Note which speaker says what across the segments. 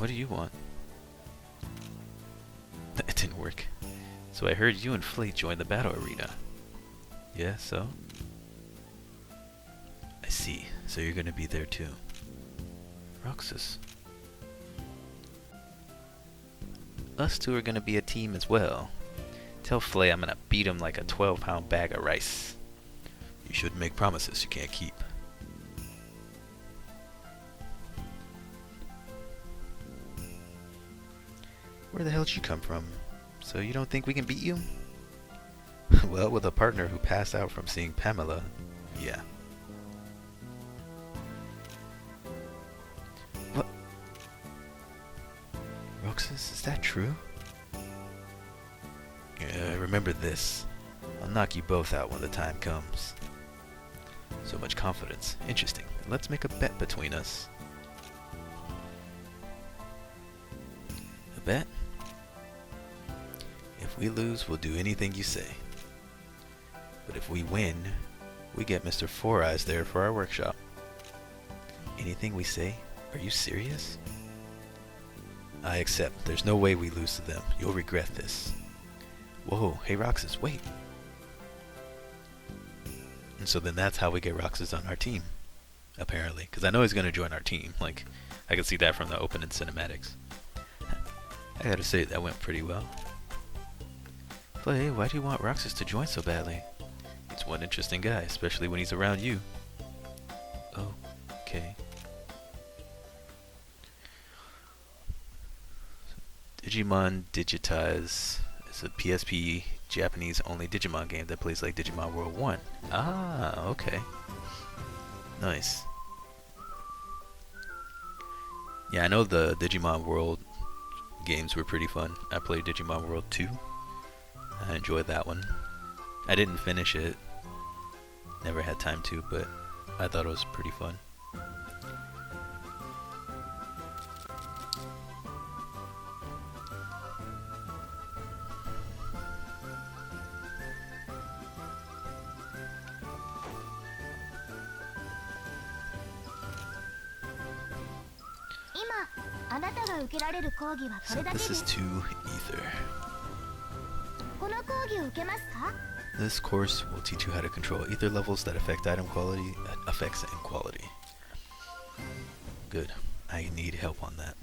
Speaker 1: What do you want? It didn't work. So I heard you and Flea joined the battle arena. Yeah, so? I see. So you're gonna be there too. Roxas. Us two are gonna be a team as well. Tell Flay I'm gonna beat him like a 12-pound bag of rice. You shouldn't make promises you can't keep. Where the hell did you come from? So you don't think we can beat you? Well, with a partner who passed out from seeing Pamela, yeah. What? Roxas, is that true? Yeah, remember this. I'll knock you both out when the time comes. So much confidence. Interesting. Let's make a bet between us. A bet? If we lose, we'll do anything you say. But if we win, we get Mr. Four Eyes there for our workshop. Anything we say? Are you serious? I accept. There's no way we lose to them. You'll regret this. Whoa, hey Roxas, wait. And so then that's how we get Roxas on our team. Apparently. Because I know he's going to join our team. Like, I can see that from the opening cinematics. I gotta say, that went pretty well. But hey, why do you want Roxas to join so badly? He's one interesting guy, especially when he's around you. Oh, okay. Digimon Digitize is a PSP Japanese only Digimon game that plays like Digimon World 1. Ah, okay. Nice. Yeah, I know the Digimon World games were pretty fun. I played Digimon World 2. I enjoyed that one. I didn't finish it. Never had time to, but I thought it was pretty fun. So this is to Ether. This course will teach you how to control ether levels that affect item quality, effects, and quality. Good. I need help on that.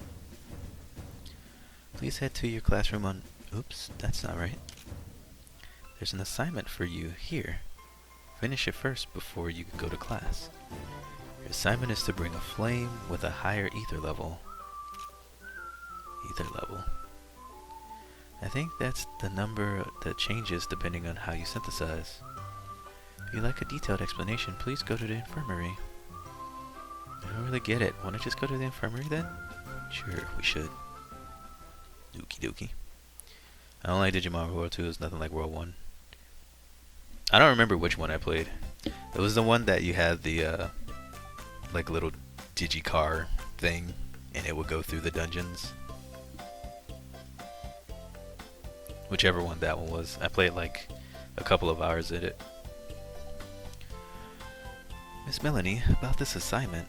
Speaker 1: Please head to your classroom on... Oops, that's not right. There's an assignment for you here. Finish it first before you go to class. Your assignment is to bring a flame with a higher ether level. Ether level. I think that's the number that changes depending on how you synthesize. If you'd like a detailed explanation, please go to the infirmary. I don't really get it. Want to just go to the infirmary then? Sure, we should. Dookie dookie. I don't like Digimon World 2. It's nothing like World 1. I don't remember which one I played. It was the one that you had the like little digicar thing and it would go through the dungeons. Whichever one that one was. I played like a couple of hours at it. Miss Melanie, about this assignment.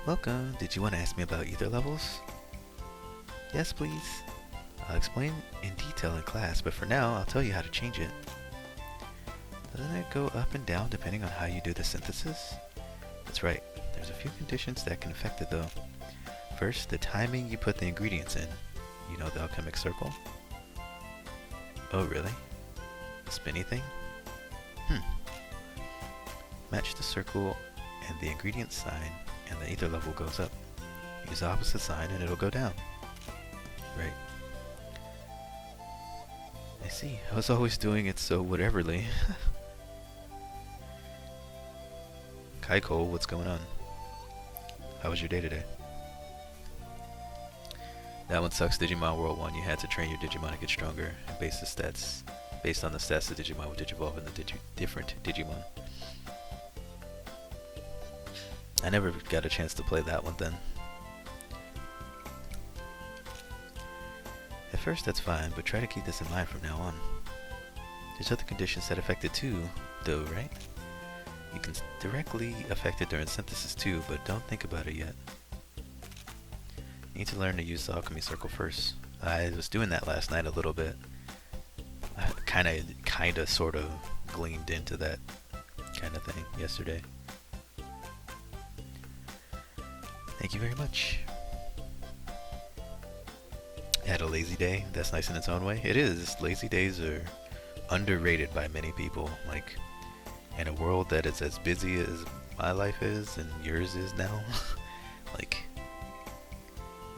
Speaker 1: Welcome. Did you want to ask me about ether levels? Yes, please. I'll explain in detail in class, but for now, I'll tell you how to change it. Doesn't it go up and down depending on how you do the synthesis? That's right. There's a few conditions that can affect it though. First, the timing you put the ingredients in. You know the alchemic circle? Oh, really? The spinny thing? Match the circle and the ingredient sign, and the ether level goes up. Use the opposite sign and it'll go down. Right. I see. I was always doing it so whateverly. Kaiko, what's going on? How was your day today? That one sucks. Digimon World 1, you had to train your Digimon to get stronger and base the stats based on the stats the Digimon would digivolve in the different Digimon. I never got a chance to play that one then. At first that's fine, but try to keep this in mind from now on. There's other conditions that affect it too, though, right? You can directly affect it during synthesis too, but don't think about it yet. Need to learn to use the alchemy circle first. I was doing that last night a little bit. I kinda, sort of gleamed into that kind of thing yesterday. Thank you very much. Had a lazy day. That's nice in its own way. It is. Lazy days are underrated by many people. Like, in a world that is as busy as my life is and yours is now, like,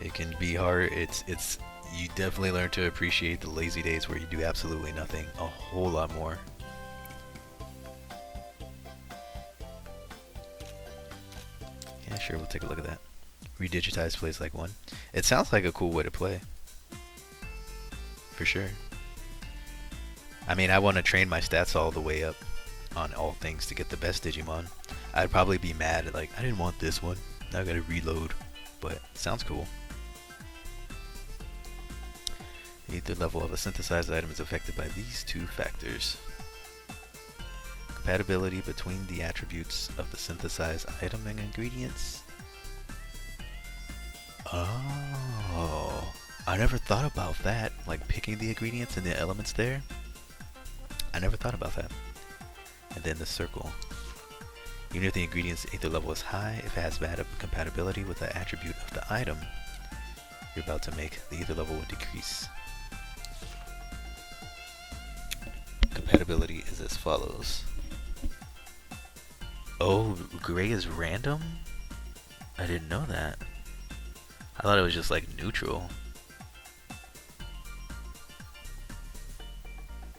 Speaker 1: it can be hard. It's you definitely learn to appreciate the lazy days where you do absolutely nothing a whole lot more. Yeah, sure, we'll take a look at that. Redigitize plays like one. It sounds like a cool way to play. For sure. I mean, I want to train my stats all the way up on all things to get the best Digimon. I'd probably be mad, like, I didn't want this one. Now I gotta reload. But it sounds cool. The ether level of a synthesized item is affected by these two factors. Compatibility between the attributes of the synthesized item and ingredients. Oh, I never thought about that. Like picking the ingredients and the elements there. I never thought about that. And then the circle. Even if the ingredient's ether level is high, if it has bad compatibility with the attribute of the item you're about to make, the ether level will decrease. Compatibility is as follows. Oh, gray is random? I didn't know that. I thought it was just like neutral.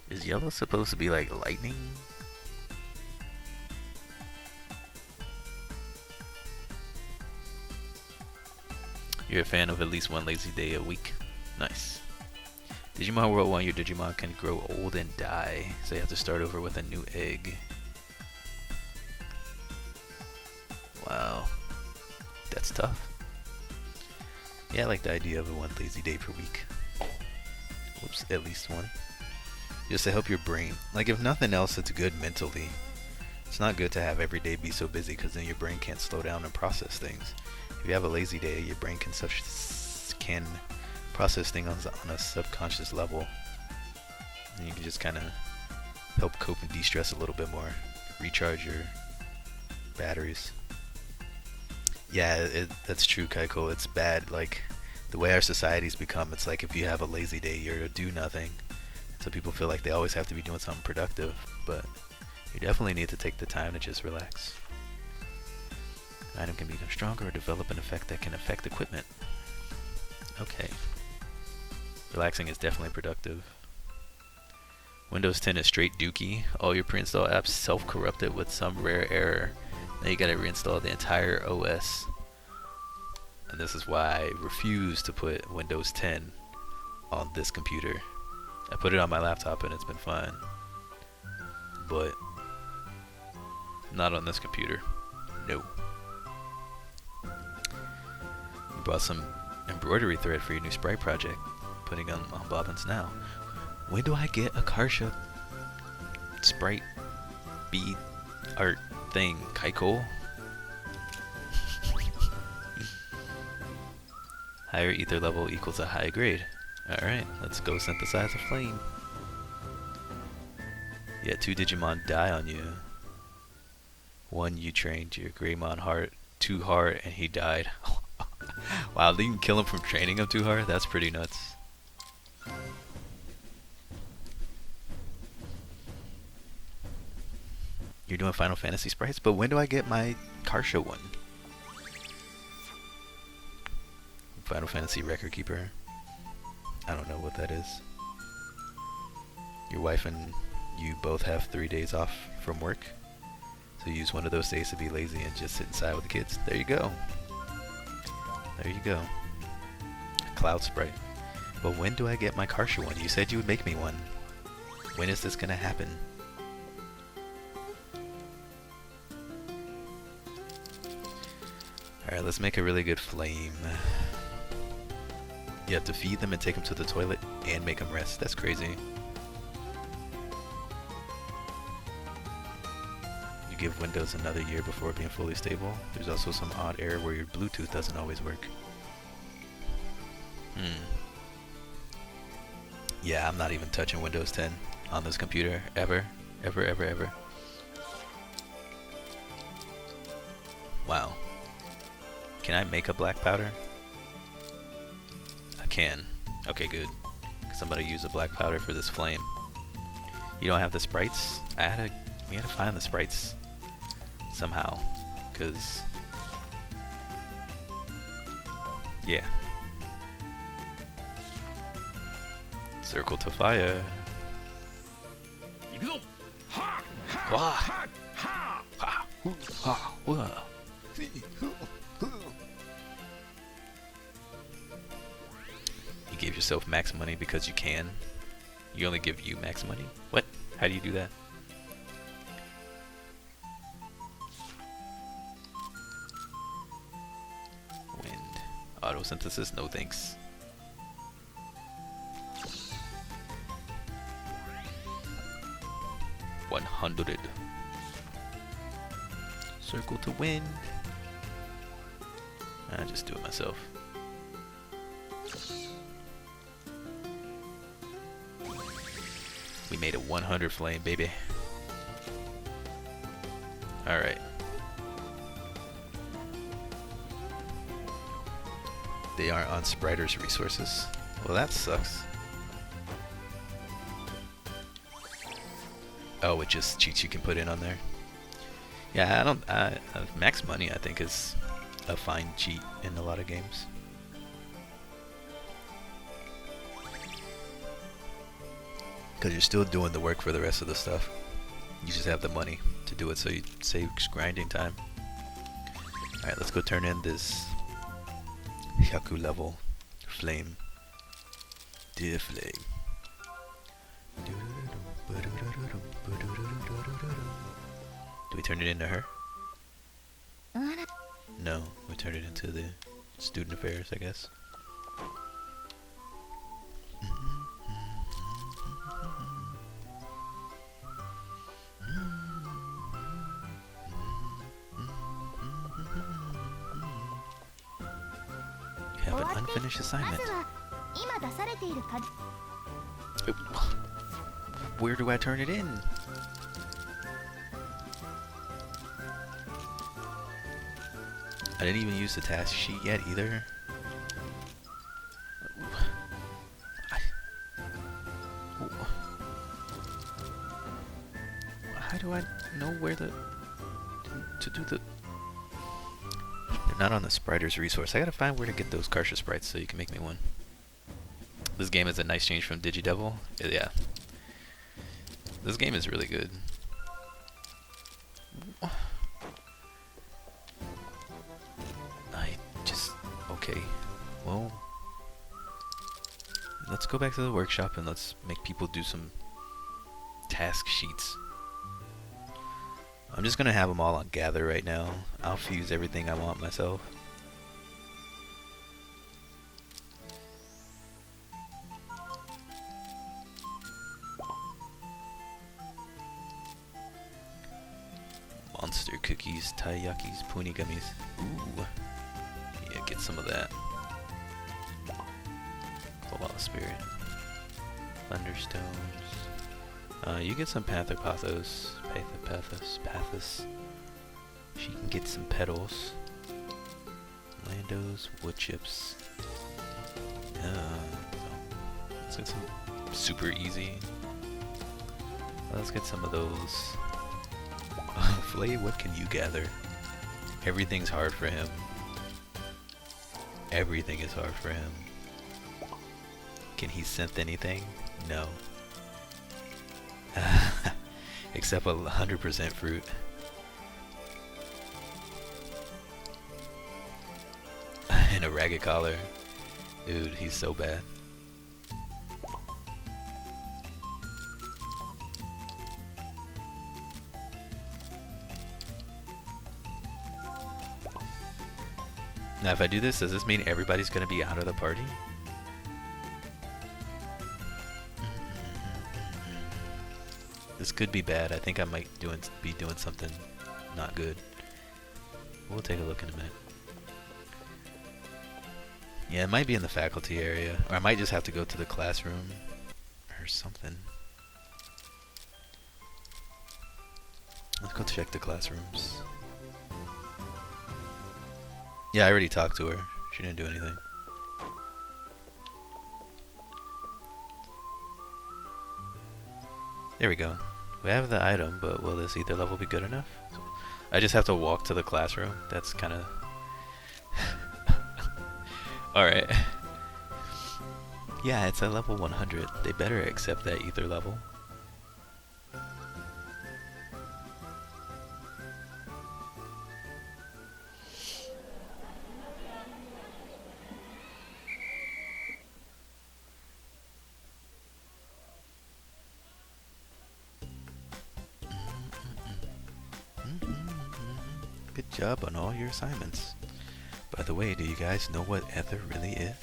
Speaker 1: Is yellow supposed to be like lightning? You're a fan of at least one lazy day a week. Nice. Digimon World 1, your Digimon can grow old and die, so you have to start over with a new egg. Wow. That's tough. Yeah, I like the idea of a one lazy day per week. Whoops, at least one. Just to help your brain. Like, if nothing else, it's good mentally. It's not good to have every day be so busy because then your brain can't slow down and process things. If you have a lazy day, your brain can process things on a subconscious level. And you can just kind of help cope and de-stress a little bit more. Recharge your batteries. Yeah, that's true, Kaiko. It's bad. Like, the way our society's become, it's like if you have a lazy day, you're to do nothing. So people feel like they always have to be doing something productive. But you definitely need to take the time to just relax. An item can become stronger or develop an effect that can affect equipment. Okay. Relaxing is definitely productive. Windows 10 is straight dookie. All your pre-install apps self-corrupted with some rare error. Now you gotta reinstall the entire OS. And this is why I refuse to put Windows 10 on this computer. I put it on my laptop and it's been fine. But not on this computer. No. You brought some embroidery thread for your new sprite project. Putting on bobbins now. When do I get a Karsha sprite bead art thing, Kaiko? Higher ether level equals a high grade. Alright, let's go synthesize a flame. Yeah, 2 Digimon die on you. One, you trained your Greymon hard too hard and he died. Wow, you can kill him from training him too hard? That's pretty nuts. You're doing Final Fantasy sprites, but when do I get my Karsha one? Final Fantasy Record Keeper. I don't know what that is. Your wife and you both have 3 days off from work. So use one of those days to be lazy and just sit inside with the kids. There you go. There you go. Cloud sprite. But when do I get my Karsha one? You said you would make me one. When is this gonna happen? Alright, let's make a really good flame. You have to feed them and take them to the toilet and make them rest. That's crazy. You give Windows another year before being fully stable. There's also some odd error where your Bluetooth doesn't always work. Hmm. Yeah, I'm not even touching Windows 10 on this computer ever. Ever, ever, ever. Wow. Can I make a black powder? I can. Okay, good. Because I'm going to use a black powder for this flame. You don't have the sprites? We had to find the sprites somehow. Because... yeah. Circle to fire. Wah. Ha. Ha. Wah. You gave yourself max money because you can. You only give you max money? What? How do you do that? Wind. Autosynthesis? No thanks. $100. Circle to wind. I just do it myself. We made a 100 flame, baby. Alright. They aren't on Spriter's resources. Well, that sucks. Oh, with just cheats you can put in on there. Yeah, max money I think is a fine cheat in a lot of games. Because you're still doing the work for the rest of the stuff. You just have the money to do it, so you save grinding time. Alright, let's go turn in this Hyaku level flame. Dear flame. Do we turn it into her? No, we turn it into the student affairs, I guess. You have an unfinished assignment. Where do I turn it in? I didn't even use the task sheet yet either. How do I know where to do the... They're not on the Spriter's resource. I gotta find where to get those Karsha sprites so you can make me one. This game is a nice change from DigiDevil. Yeah. This game is really good. Okay, well, let's go back to the workshop and let's make people do some task sheets. I'm just gonna have them all on gather right now. I'll fuse everything I want myself. Monster cookies, taiyakis, puni gummies. Ooh. Yeah, get some of that. Koala spirit. Thunderstones. You get some Pathos. Pathos. She can get some petals. Landos, wood chips. Let's get some super easy. Let's get some of those. Flay, what can you gather? Everything's hard for him. Everything is hard for him. Can he synth anything? No. Except 100% fruit. And a ragged collar. Dude, he's so bad. Now if I do this, does this mean everybody's gonna be out of the party? This could be bad. I think I might be doing something not good. We'll take a look in a minute. Yeah, it might be in the faculty area. Or I might just have to go to the classroom or something. Let's go check the classrooms. Yeah, I already talked to her. She didn't do anything. There we go. We have the item, but will this ether level be good enough? I just have to walk to the classroom. That's kind of... Alright. Yeah, it's a level 100. They better accept that ether level. Good job on all your assignments. By the way, do you guys know what ether really is?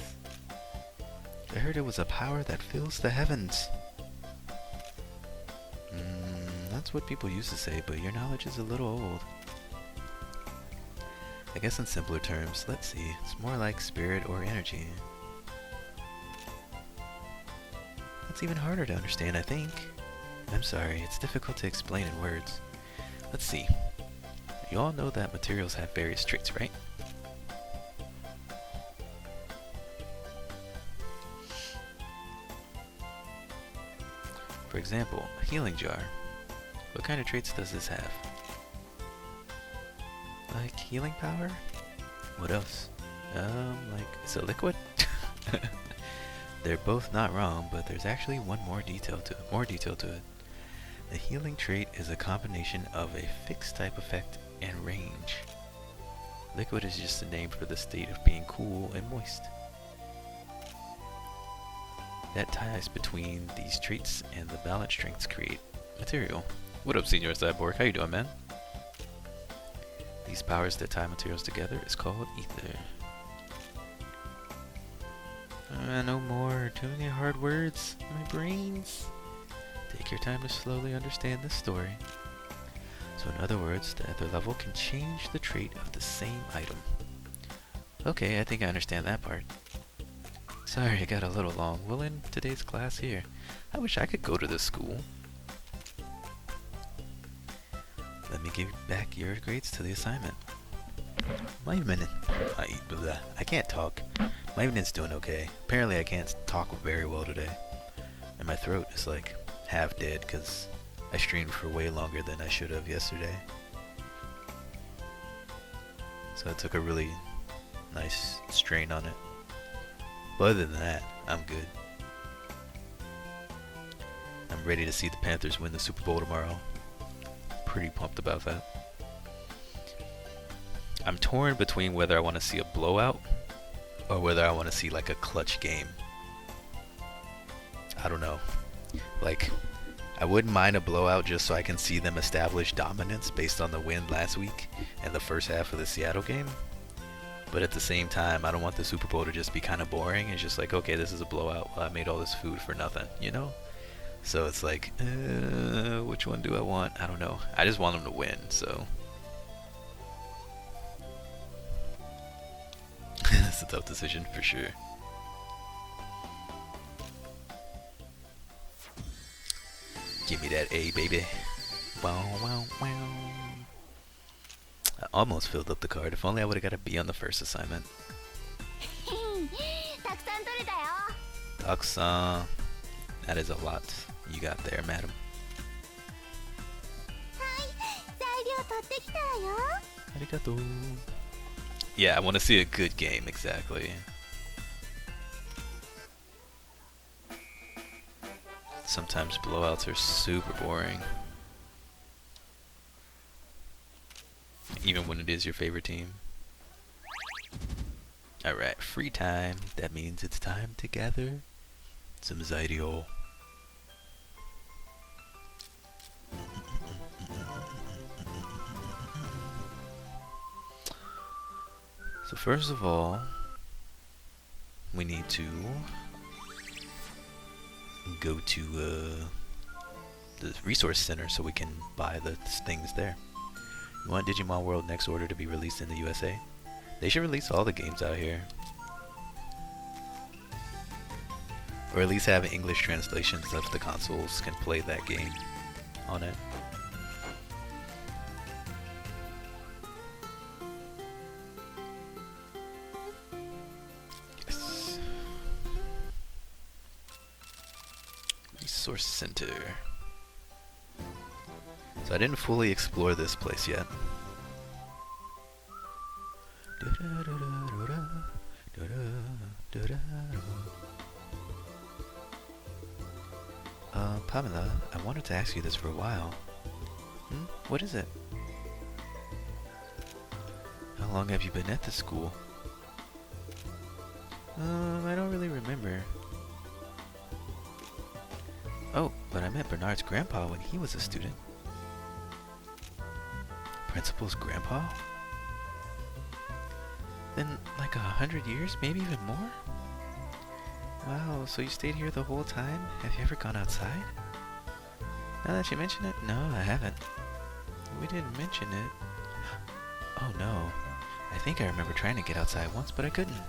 Speaker 1: I heard it was a power that fills the heavens. That's what people used to say, but your knowledge is a little old. I guess in simpler terms, let's see, it's more like spirit or energy. It's even harder to understand, I think. I'm sorry, it's difficult to explain in words. Let's see. You all know that materials have various traits, right? For example, a healing jar. What kind of traits does this have? Like healing power? What else? Like, it's a liquid? They're both not wrong, but there's actually more detail to it. The healing trait is a combination of a fixed type effect and range. Liquid is just a name for the state of being cool and moist. That ties between these traits and the balance strengths create material. What up, Senior Cyborg? How you doing, man? These powers that tie materials together is called ether. No more too many hard words. My brains. Take your time to slowly understand this story. So in other words, the ether level can change the trait of the same item. Okay, I think I understand that part. Sorry, I got a little long. We'll end today's class here. I wish I could go to this school. Let me give back your grades to the assignment. I can't talk. My evening's doing okay. Apparently I can't talk very well today. And my throat is like half dead because I streamed for way longer than I should have yesterday. So I took a really nice strain on it. But other than that, I'm good. I'm ready to see the Panthers win the Super Bowl tomorrow. Pretty pumped about that. I'm torn between whether I want to see a blowout or whether I want to see like a clutch game. I don't know. Like, I wouldn't mind a blowout just so I can see them establish dominance based on the win last week and the first half of the Seattle game. But at the same time, I don't want the Super Bowl to just be kind of boring. It's just like, okay, this is a blowout. Well, I made all this food for nothing, you know? So it's like, which one do I want? I don't know. I just want them to win, so. That's a tough decision for sure. Give me that A, baby. Wow, wow, wow. I almost filled up the card. If only I would have got a B on the first assignment. Taksan. That is a lot you got there, madam. Arigato. Yeah, I want to see a good game, exactly. Sometimes blowouts are super boring. Even when it is your favorite team. Alright, free time. That means it's time to gather some Zydeol. So first of all, we need to go to the resource center so we can buy the things there. You want Digimon World Next Order to be released in the USA? They should release all the games out here. Or at least have English translations if the consoles can play that game on it. Yes. Resource Center. So I didn't fully explore this place yet. Pamela, I wanted to ask you this for a while. What is it? How long have you been at this school? I don't really remember. Oh, but I met Bernard's grandpa when he was a student. Principal's grandpa? Then, like 100 years, maybe even more? Wow, so you stayed here the whole time? Have you ever gone outside? Now that you mention it, no, I haven't. We didn't mention it. Oh no, I think I remember trying to get outside once, but I couldn't.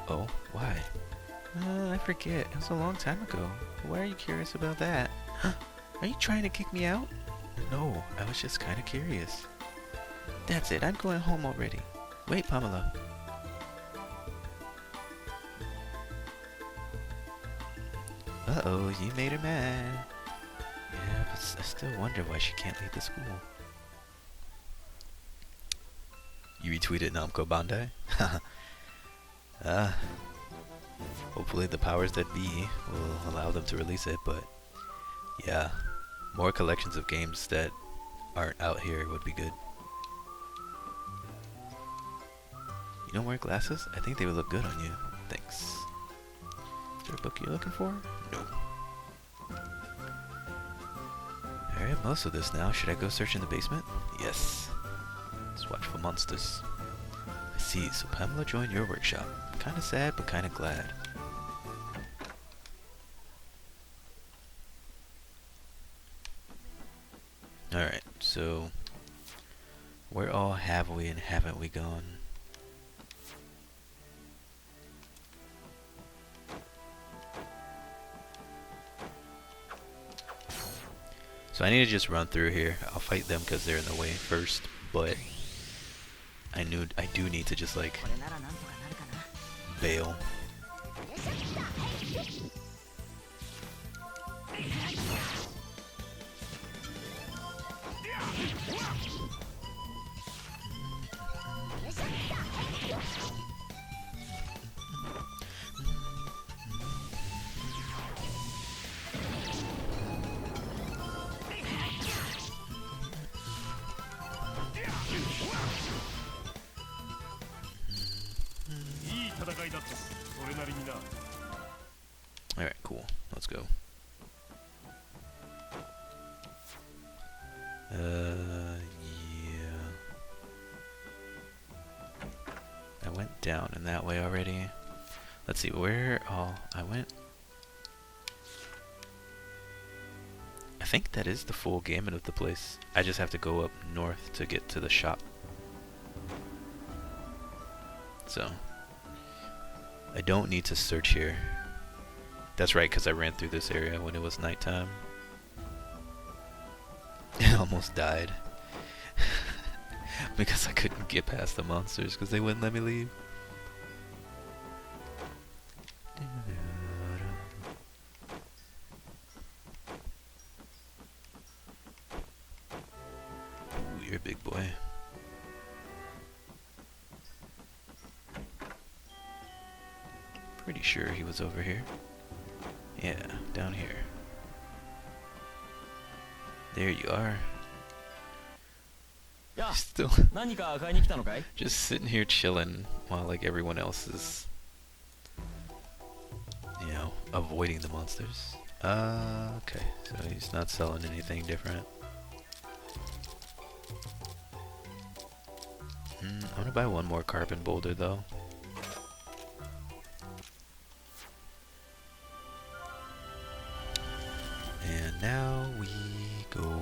Speaker 1: Oh, why? I forget, it was a long time ago. Why are you curious about that? Are you trying to kick me out? No, I was just kinda curious. That's it, I'm going home already. Wait, Pamela. Uh-oh, you made her mad. Yeah, but I still wonder why she can't leave the school. You retweeted Namco Bandai? Hopefully the powers that be will allow them to release it, but yeah, more collections of games that aren't out here would be good. You don't wear glasses? I think they would look good on you. Thanks. Is there a book you're looking for? No. I have most of this now. Should I go search in the basement? Yes. Let's watch for monsters. I see, so Pamela joined your workshop. Kinda sad, but kinda glad. Alright, so where all have we and haven't we gone? So I need to just run through here. I'll fight them because they're in the way first, but I do need to just like bail. Alright, cool. Let's go. Yeah. I went down in that way already. Let's see, where all I went. I think that is the full gamut of the place. I just have to go up north to get to the shop. So I don't need to search here. That's right, because I ran through this area when it was nighttime. I almost died. Because I couldn't get past the monsters because they wouldn't let me leave. Ooh, you're a big boy. Pretty sure he was over here. Yeah, down here. There you are. Still just sitting here chilling while like everyone else is, you know, avoiding the monsters. Okay, so he's not selling anything different. I'm gonna buy one more carbon boulder though. And now we go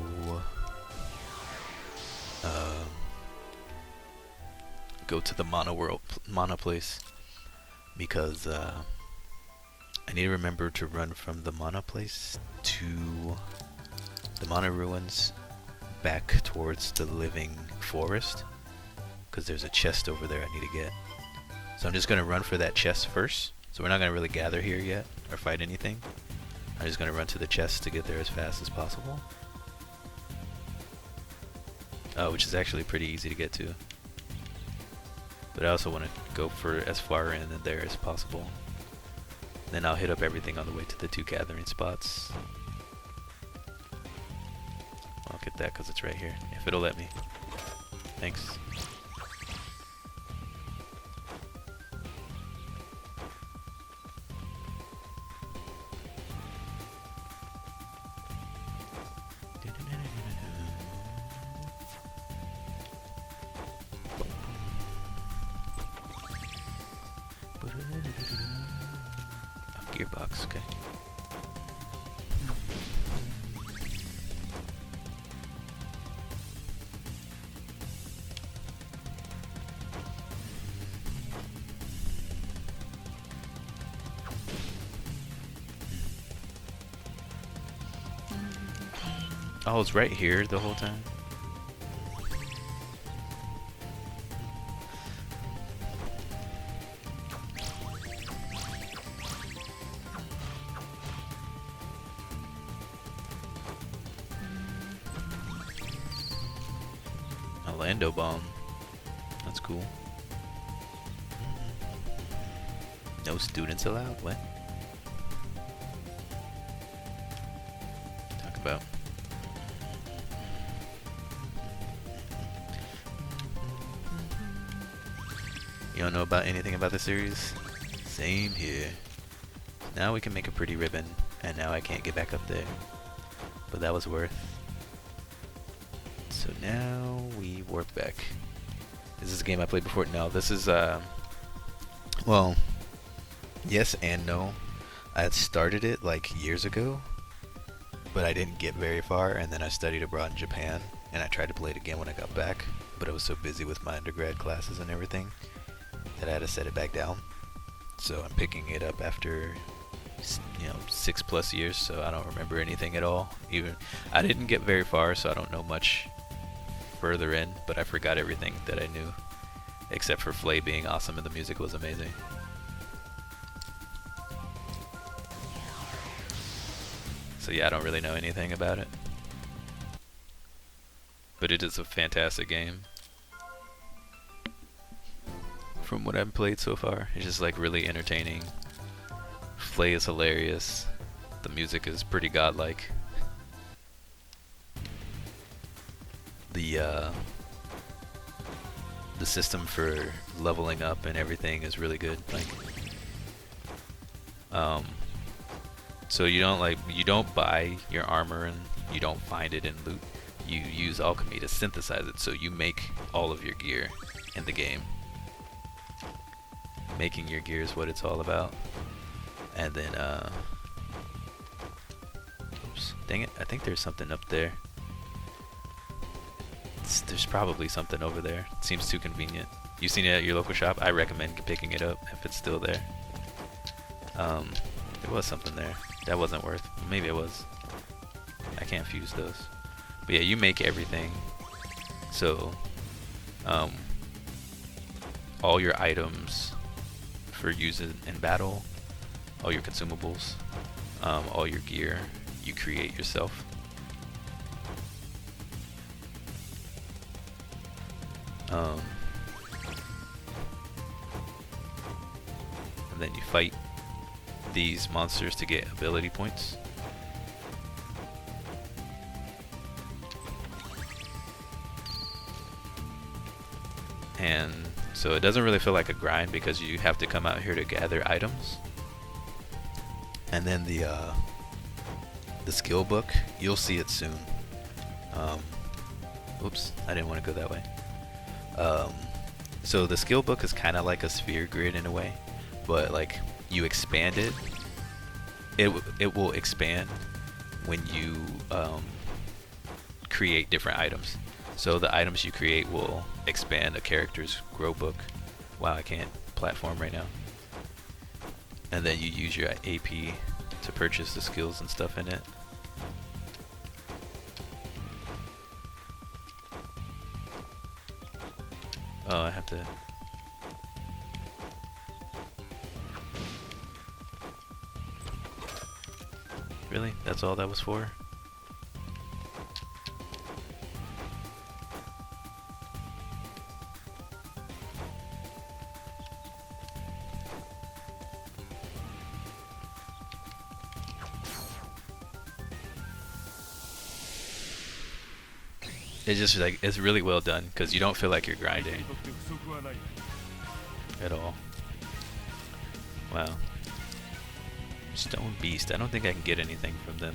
Speaker 1: go to the mono place. because I need to remember to run from the mana place to the mana ruins back towards the living forest, because there's a chest over there I need to get. So I'm just going to run for that chest first. So we're not going to really gather here yet or fight anything. I'm just going to run to the chest to get there as fast as possible. Which is actually pretty easy to get to. But I also want to go for as far in there as possible. Then I'll hit up everything on the way to the 2 gathering spots. I'll get that because it's right here, if it'll let me. Thanks. Gearbox, okay. Oh, it's right here the whole time. Lando bomb. That's cool. No students allowed? What? Talk about. You don't know about anything about the series? Same here. Now we can make a pretty ribbon, and now I can't get back up there. But that was worth. So now we warp back. Is this a game I played before? No, this is, well, yes and no. I had started it like years ago, but I didn't get very far, and then I studied abroad in Japan, and I tried to play it again when I got back, but I was so busy with my undergrad classes and everything that I had to set it back down. So I'm picking it up after, 6+ years, so I don't remember anything at all. Even I didn't get very far, so I don't know much further in, but I forgot everything that I knew, except for Flay being awesome and the music was amazing. So yeah, I don't really know anything about it, but it is a fantastic game. From what I've played so far, it's just like really entertaining. Flay is hilarious. The music is pretty godlike. The system for leveling up and everything is really good. Like, so you don't buy your armor and you don't find it in loot. You use alchemy to synthesize it, so you make all of your gear in the game. Making your gear is what it's all about. And then, oops, dang it, I think there's something up there. There's probably something over there. It seems too convenient. You've seen it at your local shop? I recommend picking it up if it's still there. There was something there. That wasn't worth. Maybe it was. I can't fuse those. But yeah, you make everything. So, all your items for using in battle, all your consumables, all your gear, you create yourself. And then you fight these monsters to get ability points. And so it doesn't really feel like a grind because you have to come out here to gather items. And then the skill book, you'll see it soon. Oops, I didn't want to go that way. So the skill book is kind of like a sphere grid in a way, but like you expand it, it will expand when you create different items. So the items you create will expand a character's grow book. Wow, I can't platform right now. and then you use your AP to purchase the skills and stuff in it. Oh, I have to... Really? That's all that was for? It's just like, it's really well done because you don't feel like you're grinding at all. Wow. Stone Beast. I don't think I can get anything from them.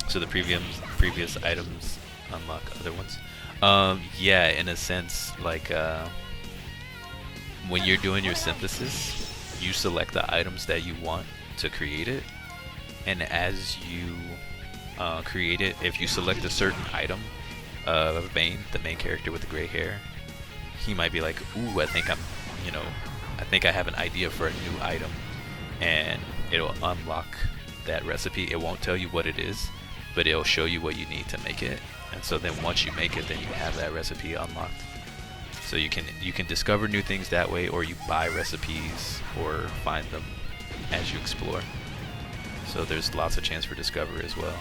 Speaker 1: So the previous items unlock other ones. Yeah, in a sense, like when you're doing your synthesis, you select the items that you want to create it. And as you create it, if you select a certain item, Bane, the main character with the gray hair, he might be like, ooh, I think I have an idea for a new item, and it'll unlock that recipe. It won't tell you what it is, but it'll show you what you need to make it. And so then once you make it, then you have that recipe unlocked. So you can discover new things that way, or you buy recipes or find them as you explore. So there's lots of chance for discovery as well.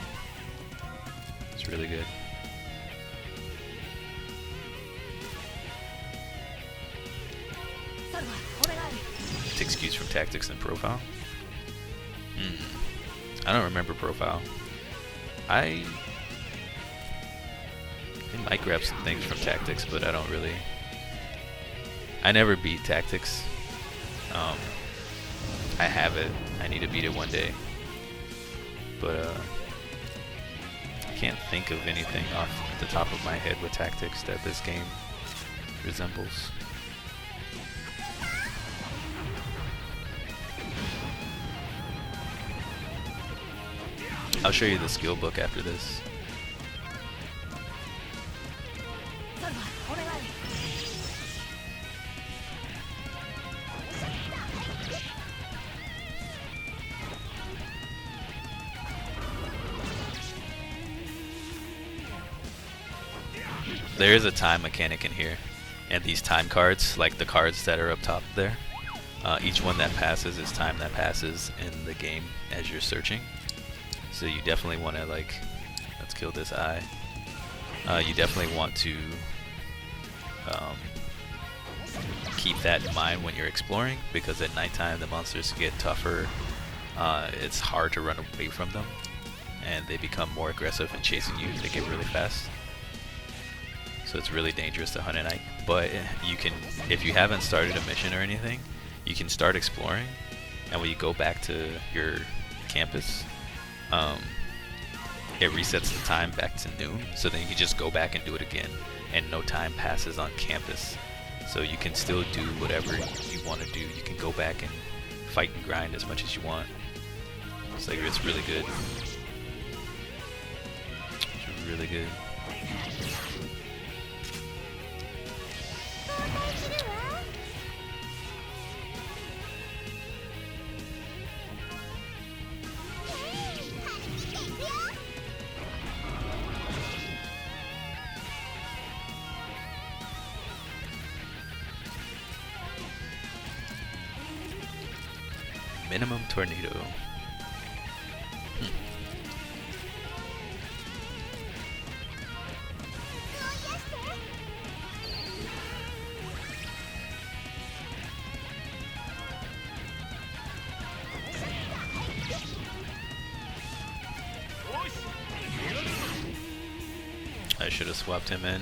Speaker 1: It's really good. Takes cues from tactics and profile. I don't remember profile. I might grab some things from tactics, but I don't really. I never beat tactics. I have it. I need to beat it one day. But I can't think of anything off the top of my head with tactics that this game resembles. I'll show you the skill book after this. There is a time mechanic in here, and these time cards, like the cards that are up top there, each one that passes is time that passes in the game as you're searching. So you definitely want to, like, let's kill this eye. You definitely want to keep that in mind when you're exploring, because at nighttime the monsters get tougher. It's hard to run away from them, and they become more aggressive in chasing you. They get really fast. So it's really dangerous to hunt at night. But you can, if you haven't started a mission or anything, you can start exploring, and when you go back to your campus, it resets the time back to noon, so then you can just go back and do it again, and no time passes on campus. So you can still do whatever you want to do. You can go back and fight and grind as much as you want. It's like, it's really good. It's really good. Minimum tornado. I should have swapped him in.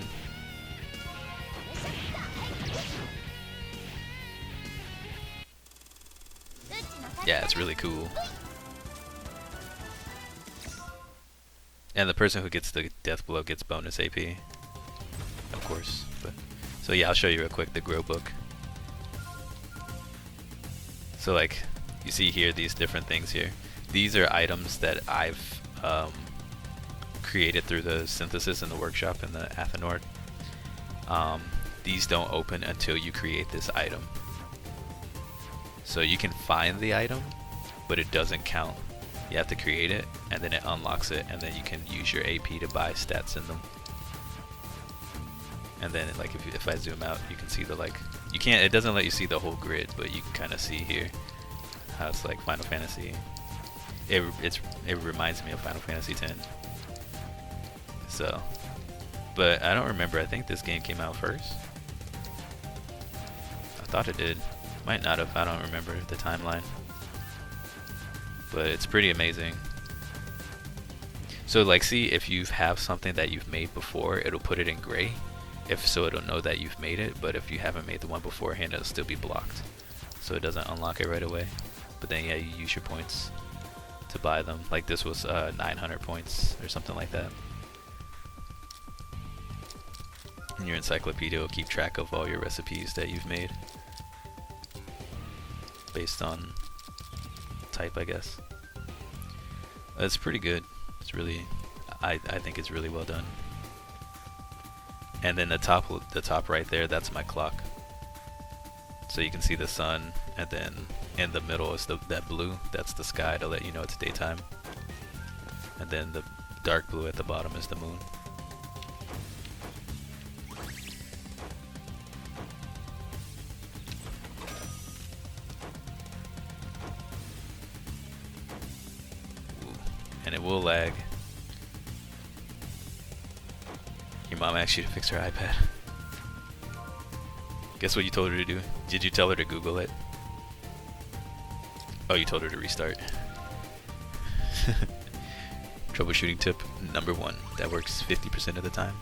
Speaker 1: Yeah, it's really cool. And the person who gets the death blow gets bonus AP, of course. But so yeah, I'll show you real quick the grow book. So like, you see here these different things here. These are items that I've created through the synthesis in the workshop in the Athenord. these don't open until you create this item. So you can find the item, but it doesn't count. You have to create it, and then it unlocks it, and then you can use your AP to buy stats in them. And then, like, if I zoom out, you can see the, like, you can't, it doesn't let you see the whole grid, but you can kind of see here how it's like Final Fantasy. It reminds me of Final Fantasy X. So, but I don't remember. I think this game came out first. I thought it did. Might not have. I don't remember the timeline. But it's pretty amazing. So, like, see, if you have something that you've made before, it'll put it in gray. If so, it'll know that you've made it. But if you haven't made the one beforehand, it'll still be blocked. So it doesn't unlock it right away. But then, yeah, you use your points to buy them. Like, this was 900 points or something like that. And your encyclopedia will keep track of all your recipes that you've made based on type, I guess. That's pretty good. It's really, I think it's really well done. And then the top right there, that's my clock. So you can see the sun, and then in the middle is that blue. That's the sky to let you know it's daytime. And then the dark blue at the bottom is the moon. And it will lag. Your mom asked you to fix her iPad. Guess what you told her to do? Did you tell her to Google it? Oh, you told her to restart. Troubleshooting tip number 1. That works 50% of the time.